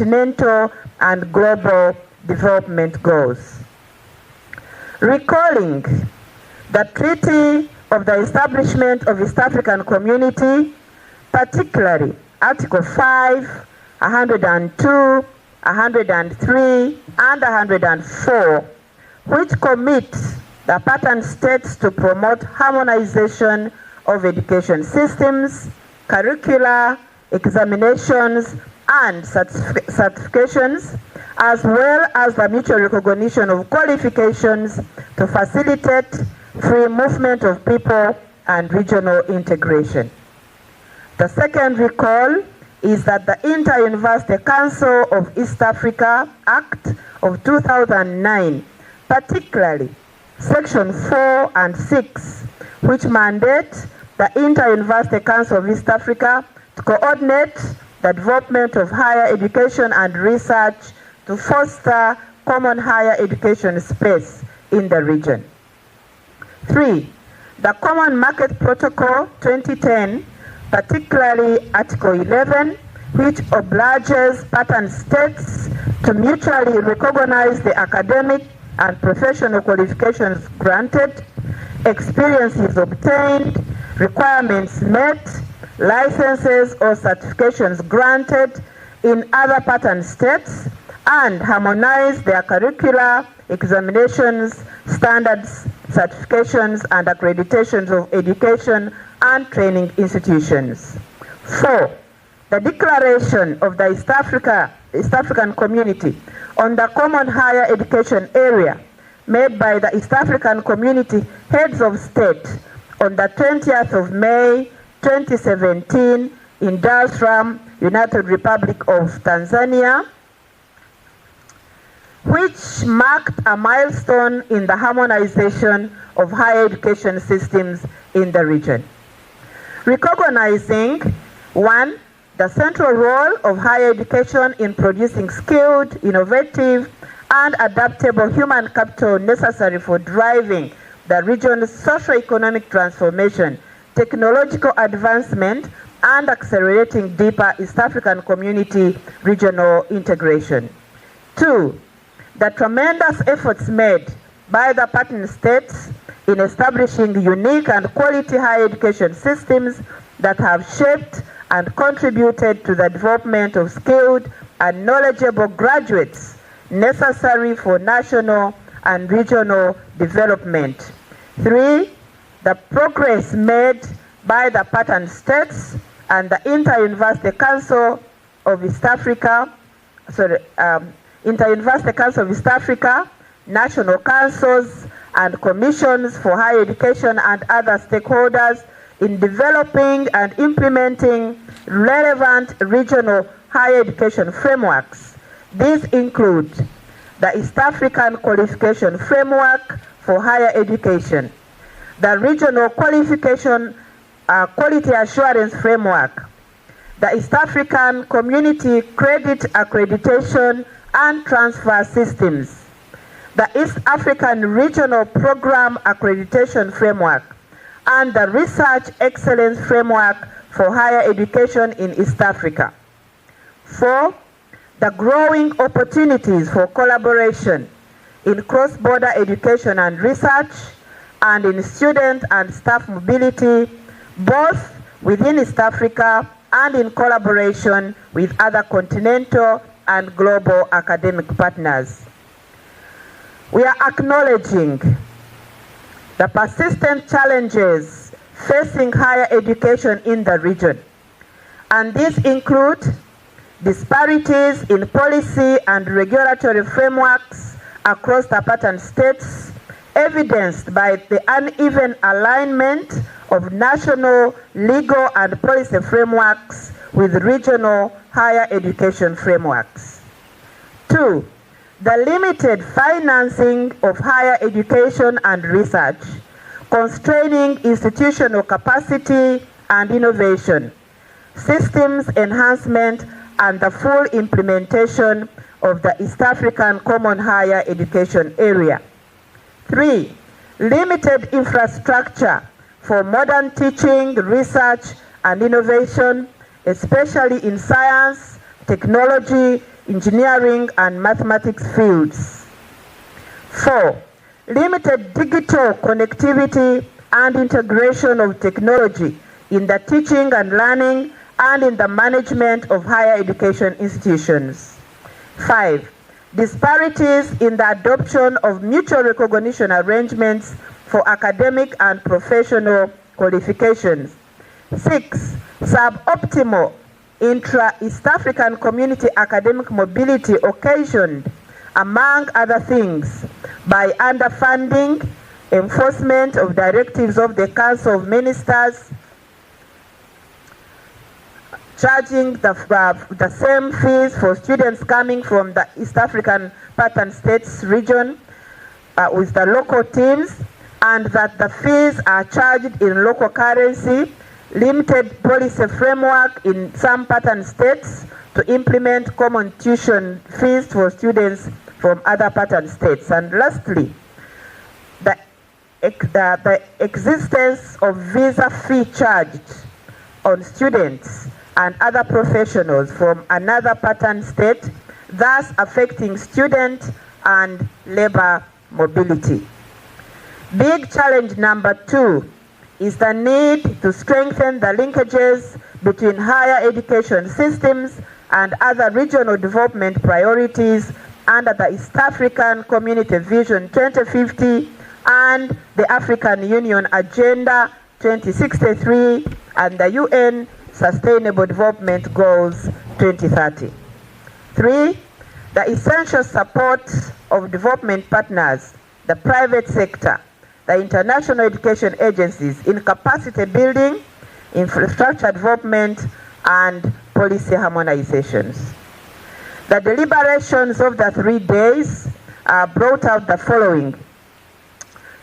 continental and global development goals. Recalling the Treaty of the Establishment of East African Community, particularly Article 5, 102, 103, and 104, which commit the partner states to promote harmonization of education systems, curricula, examinations, and certifications, as well as the mutual recognition of qualifications to facilitate free movement of people and regional integration. The second recall is that the Inter-University Council of East Africa Act of 2009, particularly Section 4 and 6, which mandate the Inter-University Council of East Africa to coordinate the development of higher education and research to foster common higher education space in the region. 3. The Common Market Protocol 2010, particularly Article 11, which obliges partner states to mutually recognize the academic and professional qualifications granted, experiences obtained, requirements met, licenses or certifications granted in other partner states, and harmonize their curricula, examinations, standards, certifications, and accreditations of education and training institutions. 4. The Declaration of the East African Community on the Common Higher Education Area, made by the East African Community Heads of State on the 20th of May 2017 in Dar es Salaam, United Republic of Tanzania, which marked a milestone in the harmonization of higher education systems in the region. Recognizing, 1, the central role of higher education in producing skilled, innovative, and adaptable human capital necessary for driving the region's socio-economic transformation, technological advancement, and accelerating deeper East African community regional integration. 2, the tremendous efforts made by the partner states in establishing unique and quality higher education systems that have shaped and contributed to the development of skilled and knowledgeable graduates necessary for national and regional development. 3, the progress made by the partner states and the Inter-University Council of East Africa, Inter-University Council of East Africa, national councils and commissions for higher education and other stakeholders in developing and implementing relevant regional higher education frameworks. These include the East African Qualification Framework for Higher Education, the Regional Qualification Quality Assurance Framework, the East African Community Credit Accreditation and Transfer Systems, the East African Regional Program Accreditation Framework, and the Research Excellence Framework for Higher Education in East Africa. 4, the growing opportunities for collaboration in cross-border education and research, and in student and staff mobility, both within East Africa and in collaboration with other continental and global academic partners. We are acknowledging the persistent challenges facing higher education in the region, and these include disparities in policy and regulatory frameworks across the partner states, evidenced by the uneven alignment of national, legal, and policy frameworks with regional higher education frameworks. 2, the limited financing of higher education and research, constraining institutional capacity and innovation, systems enhancement, and the full implementation of the East African Common Higher Education Area. 3, limited infrastructure for modern teaching, research, and innovation, especially in science, technology, engineering and mathematics fields. 4. Limited digital connectivity and integration of technology in the teaching and learning and in the management of higher education institutions. 5. Disparities in the adoption of mutual recognition arrangements for academic and professional qualifications. 6. Suboptimal intra-East African community academic mobility occasioned, among other things, by underfunding, enforcement of directives of the Council of Ministers, charging the same fees for students coming from the East African Pattern States region with the local teams, and that the fees are charged in local currency, limited policy framework in some pattern states to implement common tuition fees for students from other pattern states. And lastly, the existence of visa fee charged on students and other professionals from another pattern state, thus affecting student and labor mobility. Big challenge number 2 is the need to strengthen the linkages between higher education systems and other regional development priorities under the East African Community Vision 2050 and the African Union Agenda 2063 and the UN Sustainable Development Goals 2030. 3. The essential support of development partners, the private sector, the international education agencies in capacity building, infrastructure development, and policy harmonizations. The deliberations of the 3 days brought out the following.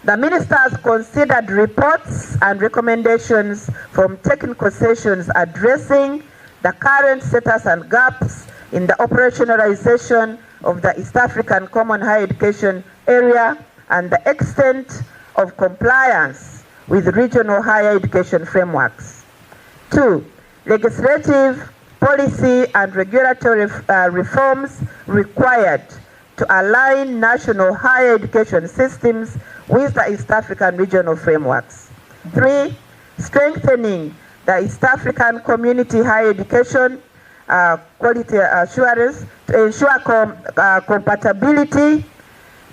The ministers considered reports and recommendations from technical sessions addressing the current status and gaps in the operationalization of the East African Common Higher Education Area and the extent of compliance with regional higher education frameworks. 2. Legislative, policy, and regulatory reforms required to align national higher education systems with the East African regional frameworks. 3. Strengthening the East African community higher education quality assurance to ensure compatibility,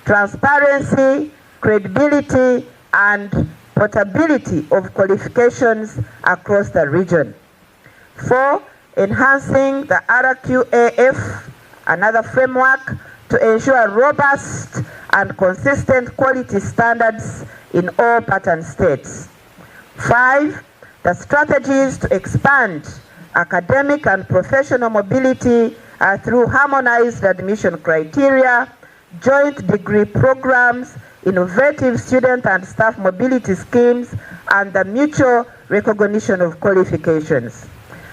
transparency, credibility, and portability of qualifications across the region. 4. Enhancing the RQAF, another framework, to ensure robust and consistent quality standards in all pattern states. 5. The strategies to expand academic and professional mobility through harmonized admission criteria, joint degree programs, innovative student and staff mobility schemes, and the mutual recognition of qualifications.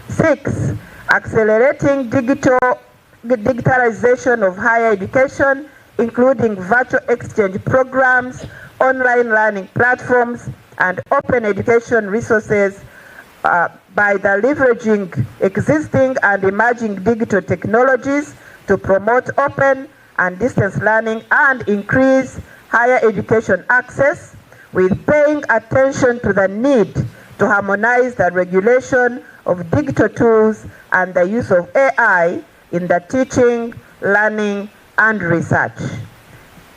6. Accelerating digitalization of higher education, including virtual exchange programs, online learning platforms, and open education resources by the leveraging existing and emerging digital technologies to promote open and distance learning and increase higher education access, with paying attention to the need to harmonize the regulation of digital tools and the use of AI in the teaching, learning, and research.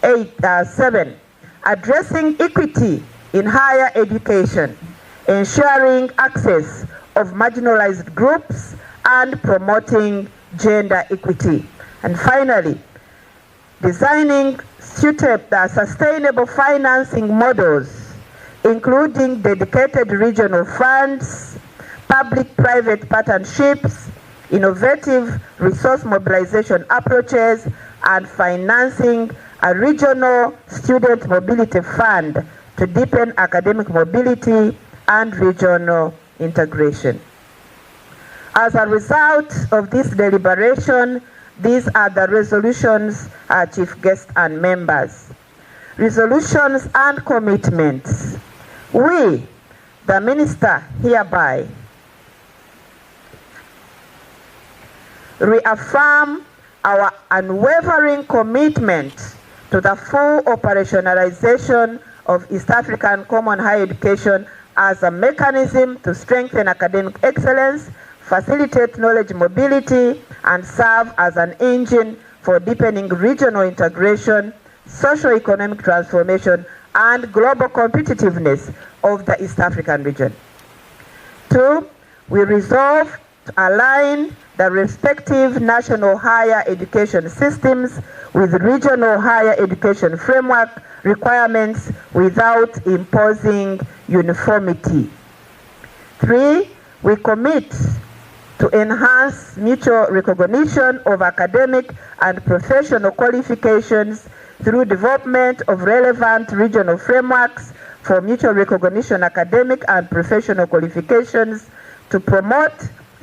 7. Addressing equity in higher education, ensuring access of marginalized groups, and promoting gender equity. And finally, designing sustainable financing models, including dedicated regional funds, public-private partnerships, innovative resource mobilization approaches, and financing a regional student mobility fund to deepen academic mobility and regional integration. As a result of this deliberation, these are the resolutions, Chief Guest and members. Resolutions and commitments. We, the Minister, hereby reaffirm our unwavering commitment to the full operationalization of East African Common Higher Education as a mechanism to strengthen academic excellence, facilitate knowledge mobility, and serve as an engine for deepening regional integration, socio-economic transformation, and global competitiveness of the East African region. 2, we resolve to align the respective national higher education systems with regional higher education framework requirements without imposing uniformity. 3, we commit to enhance mutual recognition of academic and professional qualifications through development of relevant regional frameworks for mutual recognition academic and professional qualifications to promote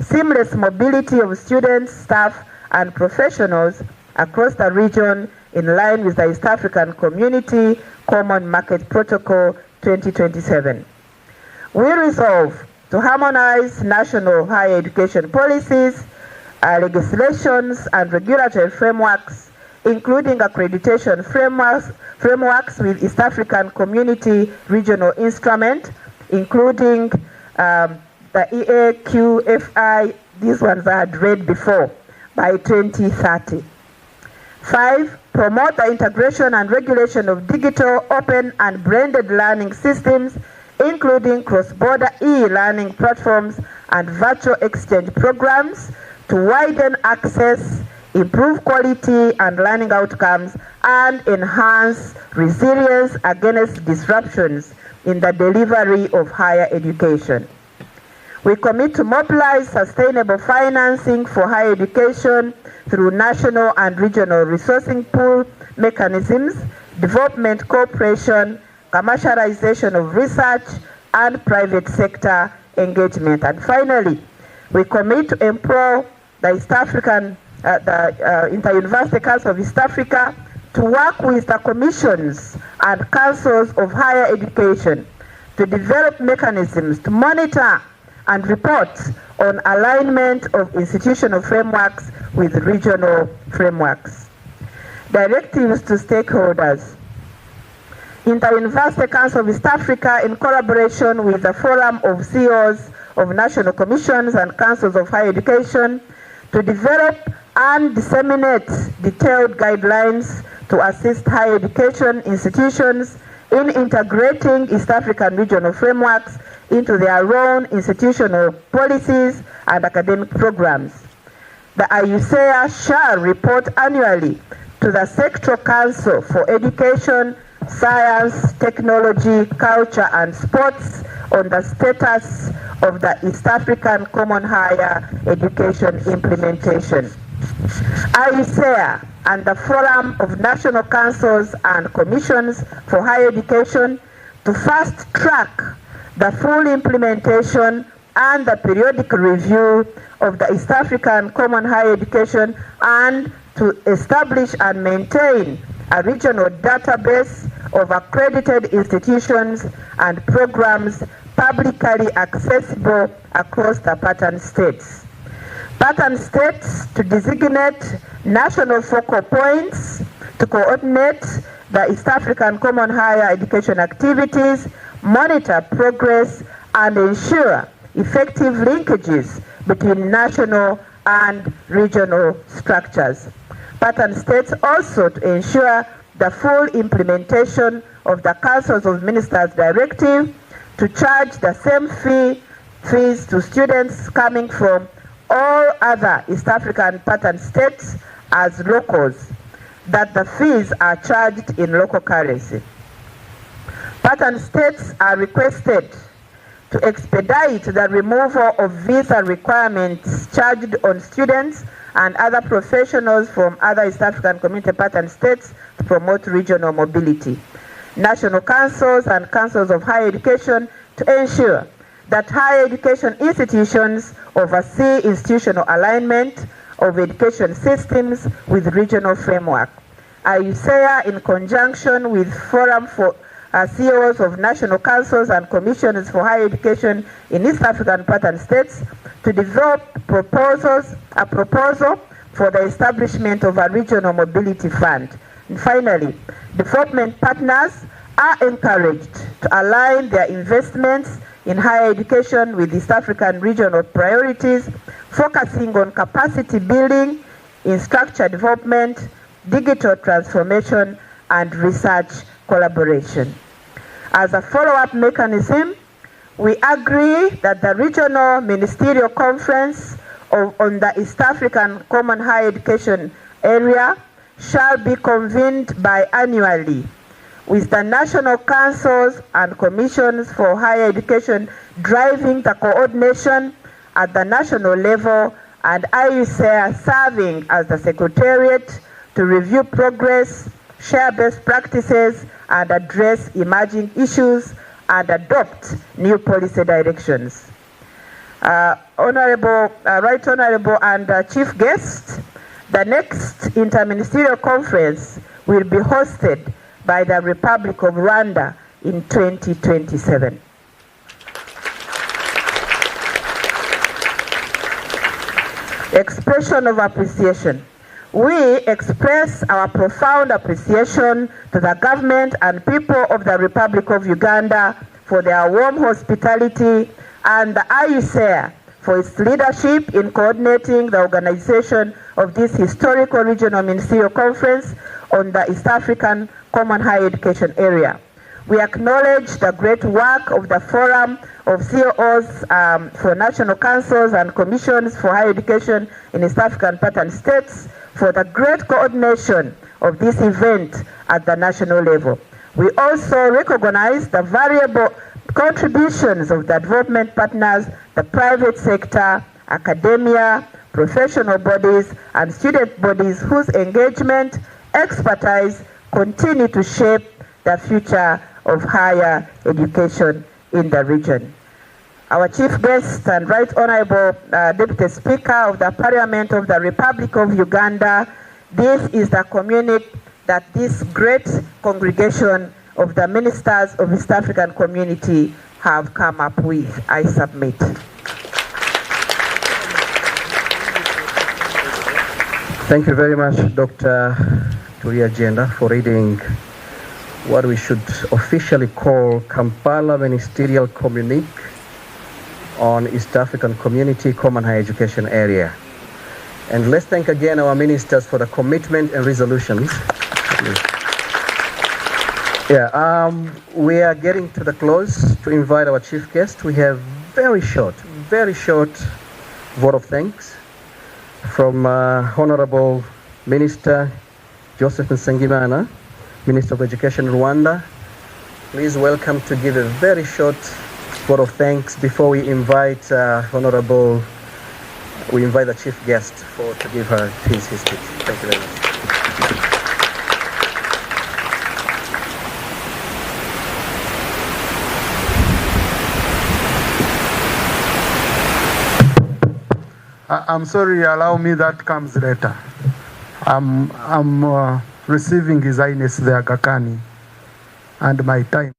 seamless mobility of students, staff, and professionals across the region in line with the East African Community Common Market Protocol 2027. We resolve to harmonize national higher education policies, legislations, and regulatory frameworks, including accreditation frameworks with East African Community Regional Instrument, including the EAQFI, these ones I had read before, by 2030. 5, promote the integration and regulation of digital, open, and branded learning systems, including cross-border e-learning platforms and virtual exchange programs to widen access, improve quality and learning outcomes, and enhance resilience against disruptions in the delivery of higher education. We commit to mobilize sustainable financing for higher education through national and regional resourcing pool mechanisms, development cooperation, commercialization of research, and private sector engagement. And finally, we commit to empower the East African, Inter-University Council of East Africa to work with the commissions and councils of higher education to develop mechanisms to monitor and report on alignment of institutional frameworks with regional frameworks. Directives to stakeholders. Inter-University Council of East Africa, in collaboration with the Forum of CEOs of National Commissions and Councils of Higher Education, to develop and disseminate detailed guidelines to assist higher education institutions in integrating East African regional frameworks into their own institutional policies and academic programs. The IUCEA shall report annually to the Sectoral Council for Education, Science, Technology, Culture, and Sports on the status of the East African Common Higher Education implementation. IUCEA and the Forum of National Councils and Commissions for Higher Education to fast track the full implementation and the periodic review of the East African Common Higher Education, and to establish and maintain a regional database of accredited institutions and programs publicly accessible across the pattern states. Pattern states to designate national focal points to coordinate the East African Common Higher Education activities, monitor progress, and ensure effective linkages between national and regional structures. Pattern states also to ensure the full implementation of the Councils of Ministers Directive to charge the same fees to students coming from all other East African pattern states as locals, that the fees are charged in local currency. Pattern states are requested to expedite the removal of visa requirements charged on students and other professionals from other East African Community pattern states to promote regional mobility. National councils and councils of higher education to ensure that higher education institutions oversee institutional alignment of education systems with regional framework. IUCEA, in conjunction with Forum for CEOs of National Councils and Commissions for Higher Education in East African pattern states, to develop a proposal for the establishment of a regional mobility fund. And finally, development partners are encouraged to align their investments in higher education with East African regional priorities, focusing on capacity building, infrastructure development, digital transformation, and research collaboration. As a follow-up mechanism, we agree that the Regional Ministerial Conference on the East African Common Higher Education Area shall be convened biannually, with the national councils and commissions for higher education driving the coordination at the national level, and IUCAIR serving as the secretariat to review progress, share best practices, and address emerging issues and adopt new policy directions. Right Honorable and Chief Guest, the next interministerial conference will be hosted by the Republic of Rwanda in 2027. Expression of appreciation. We express our profound appreciation to the government and people of the Republic of Uganda for their warm hospitality, and the IUCAIR for its leadership in coordinating the organization of this historical regional ministerial conference on the East African Common Higher Education Area. We acknowledge the great work of the Forum of COOs for National Councils and Commissions for Higher Education in East African Pattern States for the great coordination of this event at the national level. We also recognize the variable contributions of the development partners, the private sector, academia, professional bodies, and student bodies whose engagement, expertise continue to shape the future of higher education in the region. Our Chief Guest and Right Honorable Deputy Speaker of the Parliament of the Republic of Uganda, this is the communique that this great congregation of the ministers of East African community have come up with. I submit. Thank you very much, Dr. Tulia Jenda, for reading what we should officially call Kampala Ministerial Communique on East African Community Common Higher Education Area. And let's thank again our ministers for the commitment and resolutions. We are getting to the close to invite our chief guest. We have very short vote of thanks from Honorable Minister Joseph Nsengimana, Minister of Education in Rwanda. Please welcome to give a very short vote of thanks before we invite the chief guest to give her his speech. Thank you very much. I'm sorry, allow me, that comes later. I'm receiving His Highness the Aga Khan, and my time.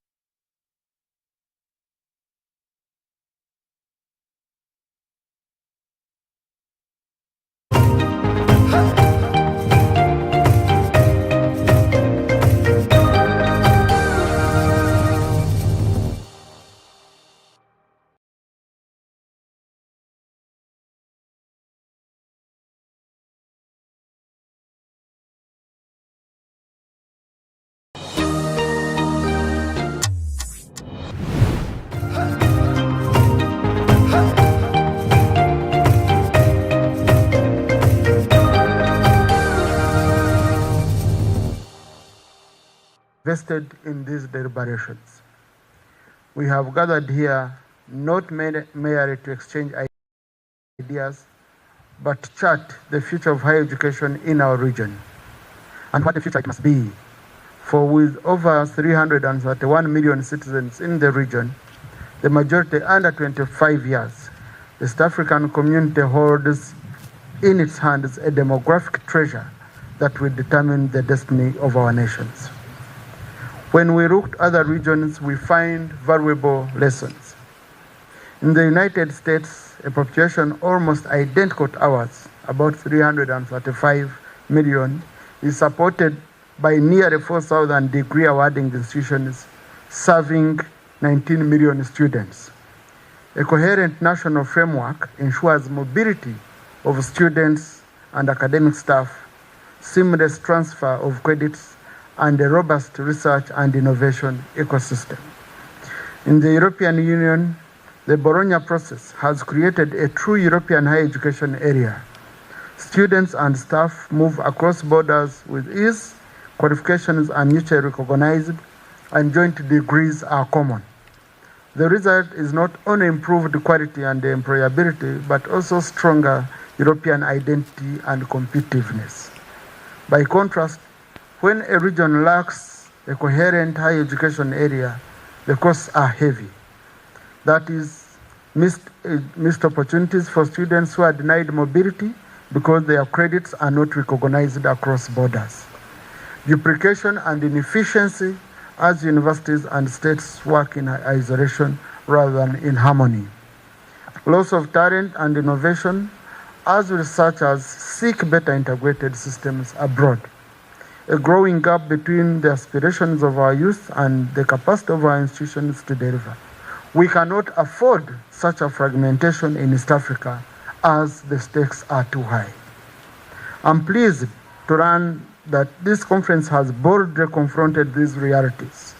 Vested in these deliberations. We have gathered here not merely to exchange ideas, but chart the future of higher education in our region and what the future it must be. For with over 331 million citizens in the region, the majority under 25 years, the East African community holds in its hands a demographic treasure that will determine the destiny of our nations. When we look at other regions, we find valuable lessons. In the United States, a population almost identical to ours, about 335 million, is supported by nearly 4,000 degree awarding institutions serving 19 million students. A coherent national framework ensures mobility of students and academic staff, seamless transfer of credits, and a robust research and innovation ecosystem. In the European Union, the Bologna process has created a true European higher education area. Students and staff move across borders with ease, qualifications are mutually recognized, and joint degrees are common. The result is not only improved quality and employability, but also stronger European identity and competitiveness. By contrast, when a region lacks a coherent higher education area, the costs are heavy. That is, missed opportunities for students who are denied mobility because their credits are not recognized across borders. Duplication and inefficiency as universities and states work in isolation rather than in harmony. Loss of talent and innovation as researchers seek better integrated systems abroad. A growing gap between the aspirations of our youth and the capacity of our institutions to deliver. We cannot afford such a fragmentation in East Africa as the stakes are too high. I'm pleased to learn that this conference has boldly confronted these realities.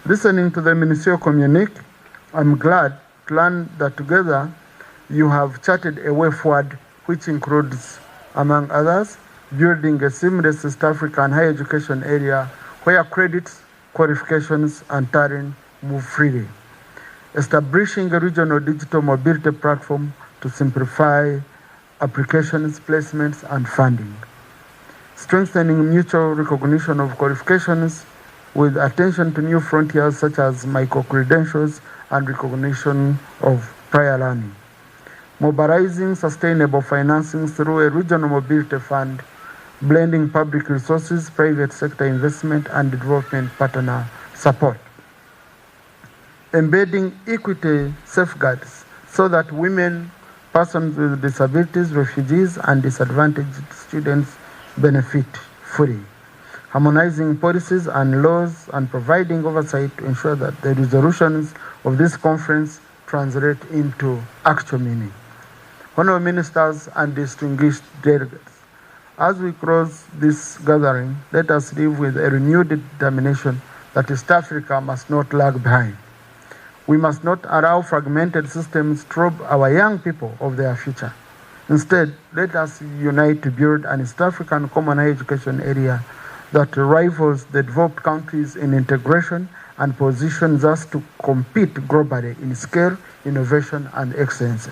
Listening to the Ministerial communique, I'm glad to learn that together you have charted a way forward which includes, among others, building a seamless East African higher education area where credits, qualifications, and talent move freely. Establishing a regional digital mobility platform to simplify applications, placements, and funding. Strengthening mutual recognition of qualifications with attention to new frontiers such as micro-credentials and recognition of prior learning. Mobilizing sustainable financing through a regional mobility fund, blending public resources, private sector investment, and development partner support. Embedding equity safeguards so that women, persons with disabilities, refugees, and disadvantaged students benefit fully. Harmonizing policies and laws and providing oversight to ensure that the resolutions of this conference translate into actual meaning. Honorable Ministers and distinguished delegates, as we close this gathering, let us live with a renewed determination that East Africa must not lag behind. We must not allow fragmented systems to rob our young people of their future. Instead, let us unite to build an East African common higher education area that rivals the developed countries in integration and positions us to compete globally in scale, innovation, and excellency.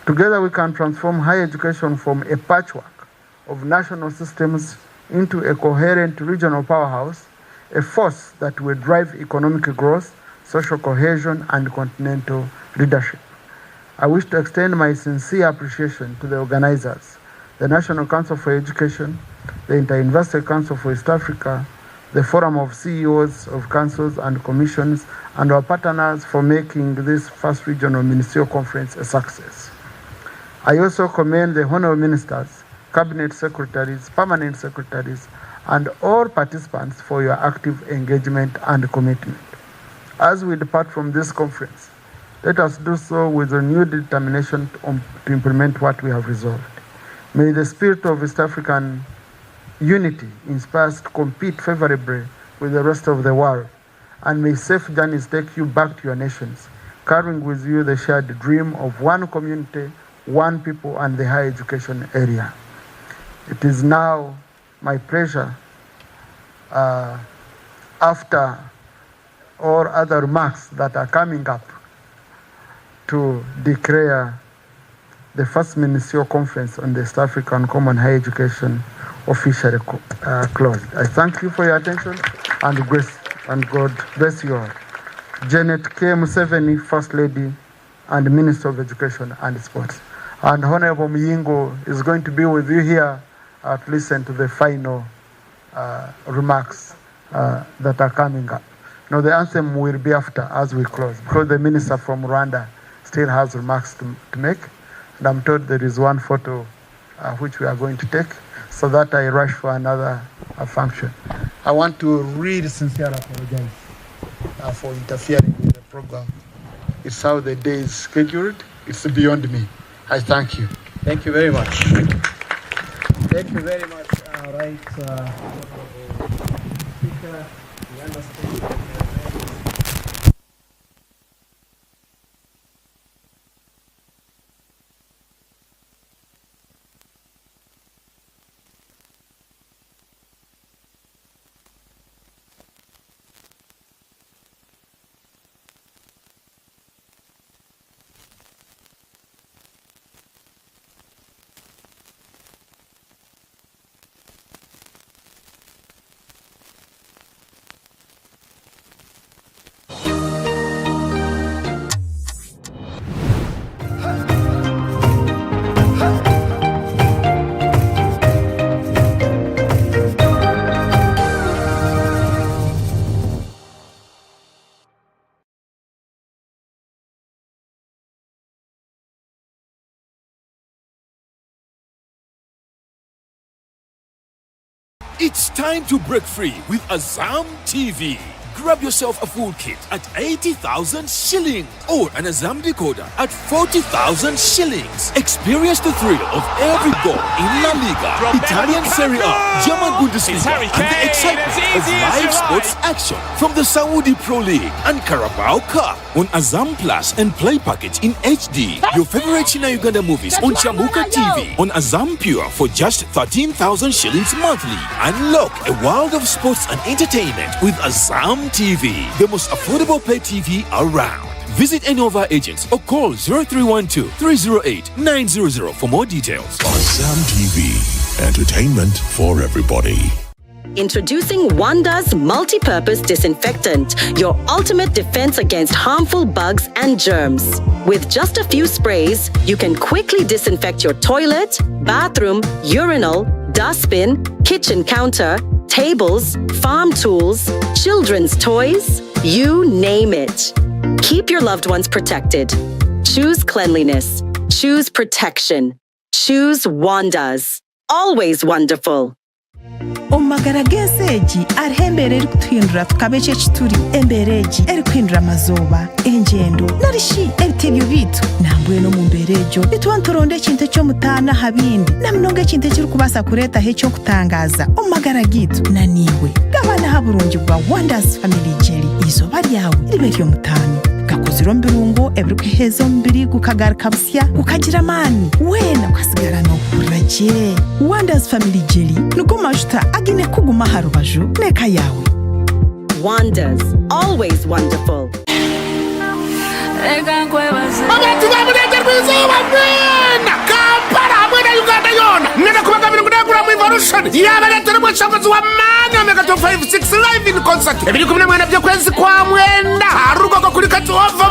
Together, we can transform higher education from a patchwork of national systems into a coherent regional powerhouse, a force that will drive economic growth, social cohesion, and continental leadership. I wish to extend my sincere appreciation to the organizers, the National Council for Education, the Inter-University Council for East Africa, the Forum of CEOs of councils and commissions, and our partners for making this first regional ministerial conference a success. I also commend the honorable ministers, cabinet secretaries, permanent secretaries, and all participants for your active engagement and commitment. As we depart from this conference, let us do so with renewed determination to implement what we have resolved. May the spirit of East African unity inspire us to compete favorably with the rest of the world, and may safe journeys take you back to your nations, carrying with you the shared dream of one community, one people, and the higher education area. It is now my pleasure, after all other remarks that are coming up, to declare the first ministerial conference on the East African Common Higher Education officially closed. I thank you for your attention and God bless you all. Janet K. Museveni, First Lady and Minister of Education and Sports. And Honorable Muyingo is going to be with you here to listen to the final remarks that are coming up. Now the anthem will be after as we close, because the minister from Rwanda still has remarks to make. And I'm told there is one photo which we are going to take, so that I rush for another function. I want to really sincerely apologize for interfering with the program. It's how the day is scheduled. It's beyond me. I thank you. Thank you very much. Thank you very much. Right, Speaker, we understand. It's time to break free with AZAM TV. Grab yourself a full kit at 80,000 shillings or an AZAM decoder at 40,000 shillings. Experience the thrill of every goal in La Liga, Italian Serie A, German Bundesliga, and the excitement of live sports action from the Saudi Pro League and Carabao Cup on AZAM Plus and Play Package in HD. Your favorite China Uganda movies on Chamuka TV on AZAM Pure for just 13,000 shillings monthly. Unlock a world of sports and entertainment with AZAM TV, the most affordable pay TV around. Visit any of our agents or call 0312 308 900 for more details. AZAM TV, entertainment for everybody. Introducing Wanda's multi-purpose disinfectant, your ultimate defense against harmful bugs and germs. With just a few sprays, you can quickly disinfect your toilet, bathroom, urinal, dustbin, kitchen counter, tables, farm tools, children's toys, you name it. Keep your loved ones protected. Choose cleanliness. Choose protection. Choose Wanda's. Always wonderful. Omagarageseji arhembere eri kutuhindura tukaba ekyo ekituri embereegi eri kuhindura amazoba enjendo narishi ebitebyo bitu nambwenu omu mbeera egyo nituba nituronda ekintu eky'omutaana ha bindi namunonga ekintu ekirikubaasa kureetaho eky'okutangaaza omu magara gitu naniiwe gabanaho aburungi bwa Wonders Family Jelly izooba ryawe ribe ery'omutaano gakozirwe omu birungo ebirikuheeza omubiri gukagaruka busya gukagira amaani weena ukasigara n'okuhurira gye. Wonders Family Jelly nigo majuta agine kuguma ha rubaju n'eka yawe. Wonders, always wonderful. Abantu babulete rwizuba mwena Kampala hamwe na Uganda yona nenda kubagabira kudagura mu evolution yabaletera mwishangazi wa manya mega 256 live in concert 2018 byo kwezi kwa mwenda harugo kuri katuova